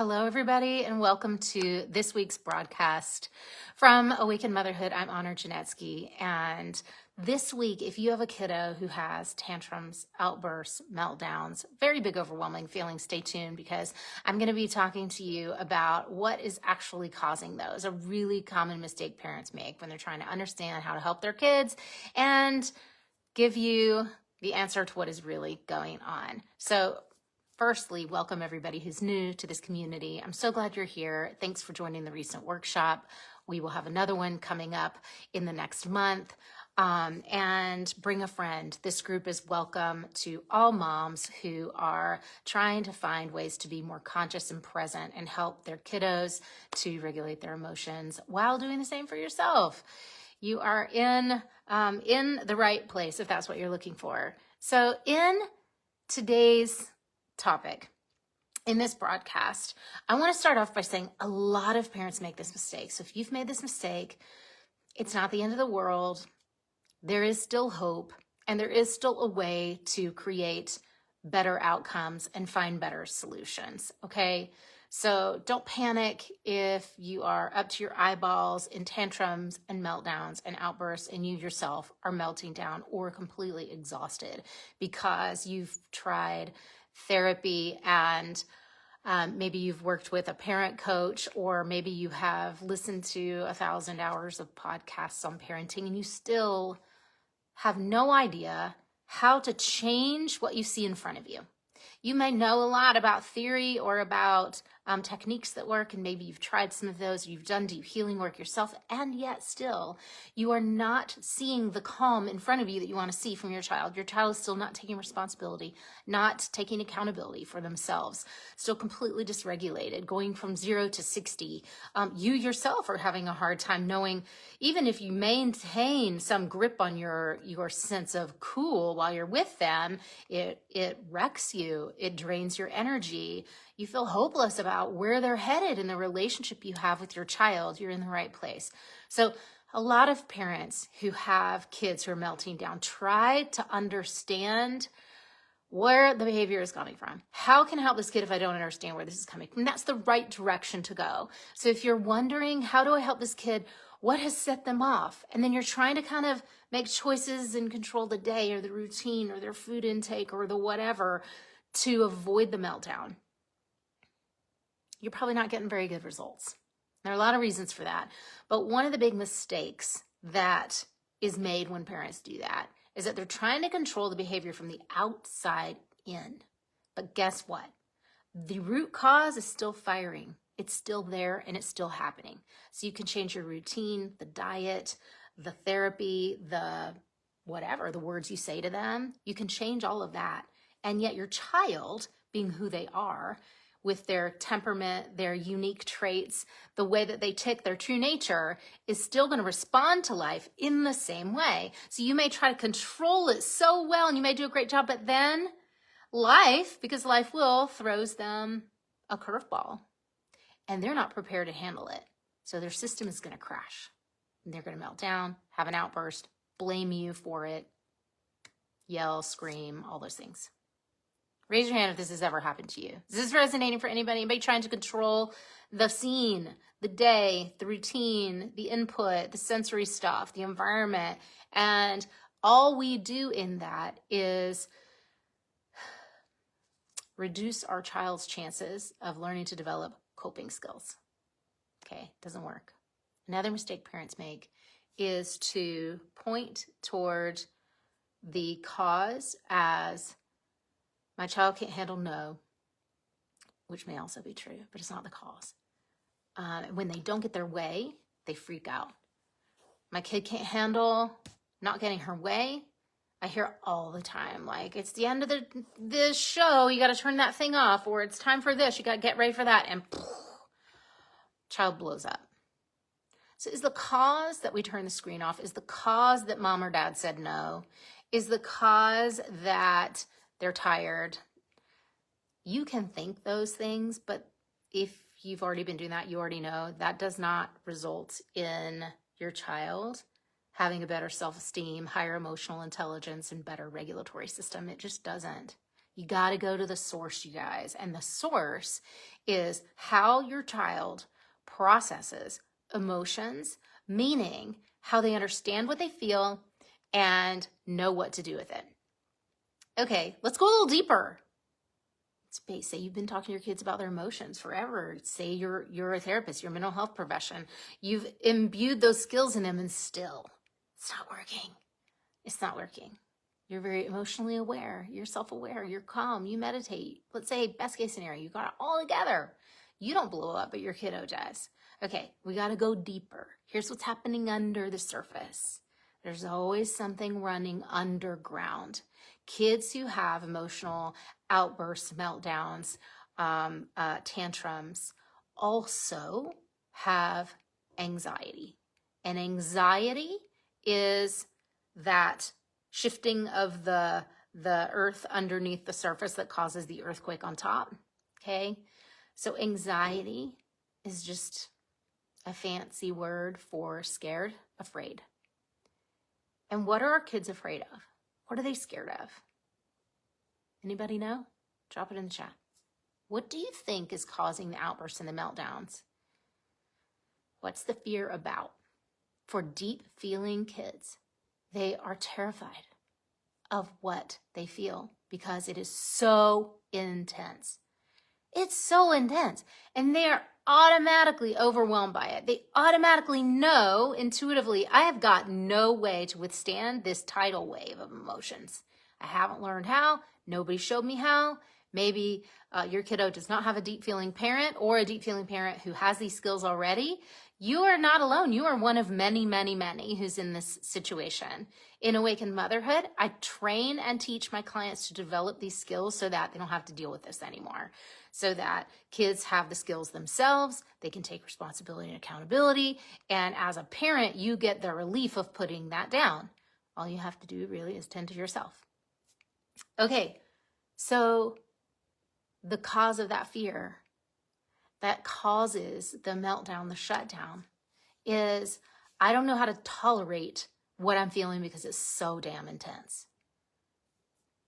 Hello, everybody, and welcome to this week's broadcast from Awakened Motherhood. I'm Honor Janetsky, and this week, if you have a kiddo who has tantrums, outbursts, meltdowns, very big, overwhelming feelings, stay tuned because I'm going to be talking to you about what is actually causing those. A really common mistake parents make when they're trying to understand how to help their kids and give you the answer to what is really going on. So, firstly, welcome everybody who's new to this community. I'm so glad you're here. Thanks for joining the recent workshop. We will have another one coming up in the next month. And bring a friend. This group is welcome to all moms who are trying to find ways to be more conscious and present and help their kiddos to regulate their emotions while doing the same for yourself. You are in the right place if that's what you're looking for. So in today's topic, in this broadcast, I want to start off by saying a lot of parents make this mistake. So if you've made this mistake, it's not the end of the world. There is still hope, and there is still a way to create better outcomes and find better solutions, okay? So don't panic if you are up to your eyeballs in tantrums and meltdowns and outbursts and you yourself are melting down or completely exhausted because you've tried therapy and maybe you've worked with a parent coach, or maybe you have listened to 1,000 hours of podcasts on parenting and you still have no idea how to change what you see in front of you. You may know a lot about theory or about techniques that work, and maybe you've tried some of those, you've done deep healing work yourself, and yet still you are not seeing the calm in front of you that you want to see from your child. Your child is still not taking responsibility, not taking accountability for themselves, still completely dysregulated, going from 0 to 60. You yourself are having a hard time knowing, even if you maintain some grip on your sense of cool while you're with them, it wrecks you, it drains your energy. You feel hopeless about where they're headed in the relationship you have with your child. You're in the right place. So a lot of parents who have kids who are melting down try to understand where the behavior is coming from. How can I help this kid if I don't understand where this is coming from? That's the right direction to go. So if you're wondering, how do I help this kid? What has set them off? And then you're trying to kind of make choices and control the day or the routine or their food intake or the whatever to avoid the meltdown. You're probably not getting very good results. There are a lot of reasons for that. But one of the big mistakes that is made when parents do that is that they're trying to control the behavior from the outside in. But guess what? The root cause is still firing. It's still there and it's still happening. So you can change your routine, the diet, the therapy, the whatever, the words you say to them. You can change all of that. And yet your child, being who they are, with their temperament, their unique traits, the way that they tick, their true nature, is still going to respond to life in the same way. So you may try to control it so well and you may do a great job, but then life, because life will, throws them a curveball and they're not prepared to handle it. So their system is going to crash and they're going to melt down, have an outburst, blame you for it, yell, scream, all those things. Raise your hand if this has ever happened to you. Is this resonating for anybody? Anybody trying to control the scene, the day, the routine, the input, the sensory stuff, the environment? And all we do in that is reduce our child's chances of learning to develop coping skills. Okay, doesn't work. Another mistake parents make is to point toward the cause as my child can't handle no, which may also be true, but it's not the cause. When they don't get their way, they freak out. My kid can't handle not getting her way. I hear all the time, like, it's the end of this show, you got to turn that thing off, or it's time for this, you got to get ready for that, and child blows up. So is the cause that we turn the screen off, is the cause that mom or dad said no, is the cause that they're tired? You can think those things, but if you've already been doing that, you already know that does not result in your child having a better self-esteem, higher emotional intelligence, and better regulatory system. It just doesn't. You got to go to the source, you guys. And the source is how your child processes emotions, meaning how they understand what they feel and know what to do with it. Okay, let's go a little deeper. Say you've been talking to your kids about their emotions forever. Say you're a therapist, you're a mental health profession. You've imbued those skills in them and still it's not working. It's not working. You're very emotionally aware. You're self-aware. You're calm. You meditate. Let's say best case scenario, you got it all together. You don't blow up, but your kiddo does. Okay, we got to go deeper. Here's what's happening under the surface. There's always something running underground. Kids who have emotional outbursts, meltdowns, tantrums also have anxiety. And anxiety is that shifting of the earth underneath the surface that causes the earthquake on top, okay? So anxiety is just a fancy word for scared, afraid. And what are our kids afraid of? What are they scared of? Anybody know? Drop it in the chat. What do you think is causing the outbursts and the meltdowns? What's the fear about? For deep feeling kids, they are terrified of what they feel because it is so intense. It's so intense. And they are automatically overwhelmed by it. They automatically know intuitively, I have got no way to withstand this tidal wave of emotions. I haven't learned how. Nobody showed me how. Maybe your kiddo does not have a deep feeling parent or a deep feeling parent who has these skills already. You are not alone. You are one of many, many, many who's in this situation. In Awakened Motherhood, I train and teach my clients to develop these skills so that they don't have to deal with this anymore. So that kids have the skills themselves, they can take responsibility and accountability, and as a parent, you get the relief of putting that down. All you have to do really is tend to yourself. Okay, so the cause of that fear that causes the meltdown, the shutdown, is I don't know how to tolerate what I'm feeling because it's so damn intense.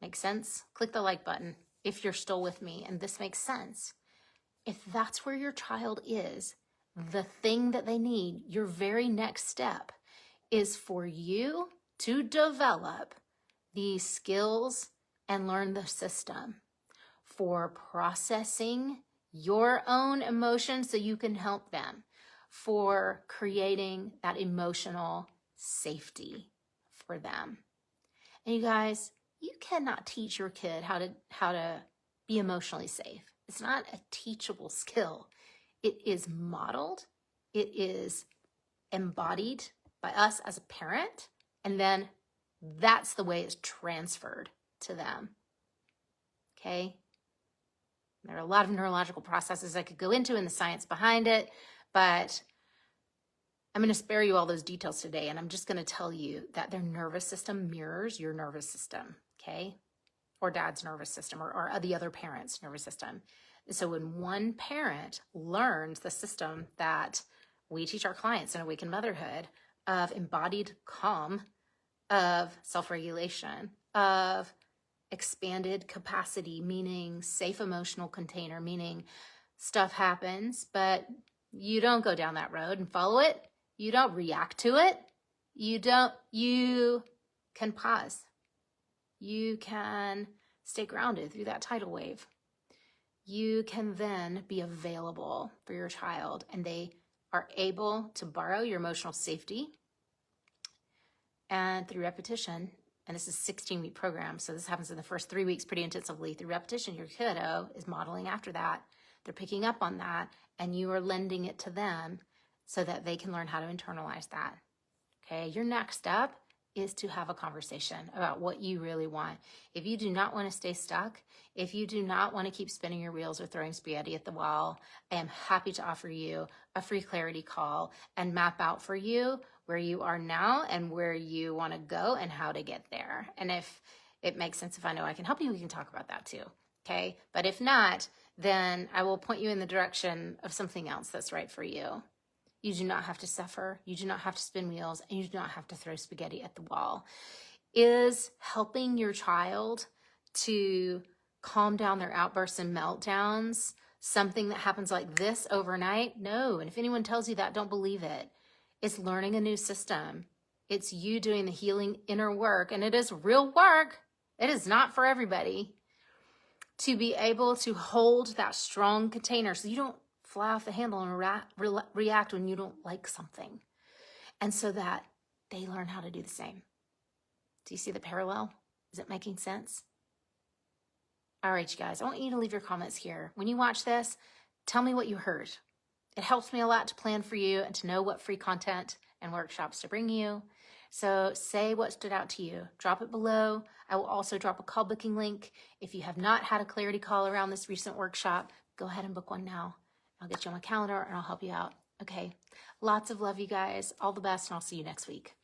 Make sense? Click the like button if you're still with me and this makes sense. If that's where your child is, the thing that they need, your very next step, is for you to develop these skills and learn the system for processing your own emotions so you can help them, for creating that emotional safety for them. And you guys, you cannot teach your kid how to be emotionally safe. It's not a teachable skill. It is modeled. It is embodied by us as a parent. And then that's the way it's transferred to them. Okay? There are a lot of neurological processes I could go into and the science behind it, but I'm going to spare you all those details today, and I'm just going to tell you that their nervous system mirrors your nervous system, okay? Or dad's nervous system, or the other parent's nervous system. So when one parent learns the system that we teach our clients in Awakened Motherhood of embodied calm, of self-regulation, of expanded capacity, meaning safe emotional container, meaning stuff happens, but you don't go down that road and follow it. You don't react to it. You can pause. You can stay grounded through that tidal wave. You can then be available for your child, and they are able to borrow your emotional safety. And through repetition, and this is a 16-week program, so this happens in the first 3 weeks pretty intensively. Through repetition, your kiddo is modeling after that. They're picking up on that, and you are lending it to them so that they can learn how to internalize that. Okay, your next step is to have a conversation about what you really want. If you do not want to stay stuck, if you do not want to keep spinning your wheels or throwing spaghetti at the wall, I am happy to offer you a free clarity call and map out for you where you are now and where you want to go and how to get there. And if it makes sense, if I know I can help you, we can talk about that too. Okay, but if not, then I will point you in the direction of something else that's right for you. You do not have to suffer. You do not have to spin wheels, and you do not have to throw spaghetti at the wall. Is helping your child to calm down their outbursts and meltdowns, something that happens like this overnight. No. And if anyone tells you that, don't believe it. It's learning a new system. It's you doing the healing inner work, and it is real work. It is not for everybody, to be able to hold that strong container so you don't fly off the handle and react when you don't like something. And so that they learn how to do the same. Do you see the parallel? Is it making sense? All right, you guys, I want you to leave your comments here. When you watch this, tell me what you heard. It helps me a lot to plan for you and to know what free content and workshops to bring you. So say what stood out to you. Drop it below. I will also drop a call booking link. If you have not had a clarity call around this recent workshop, go ahead and book one now. I'll get you on my calendar and I'll help you out. Okay. Lots of love, you guys. All the best, and I'll see you next week.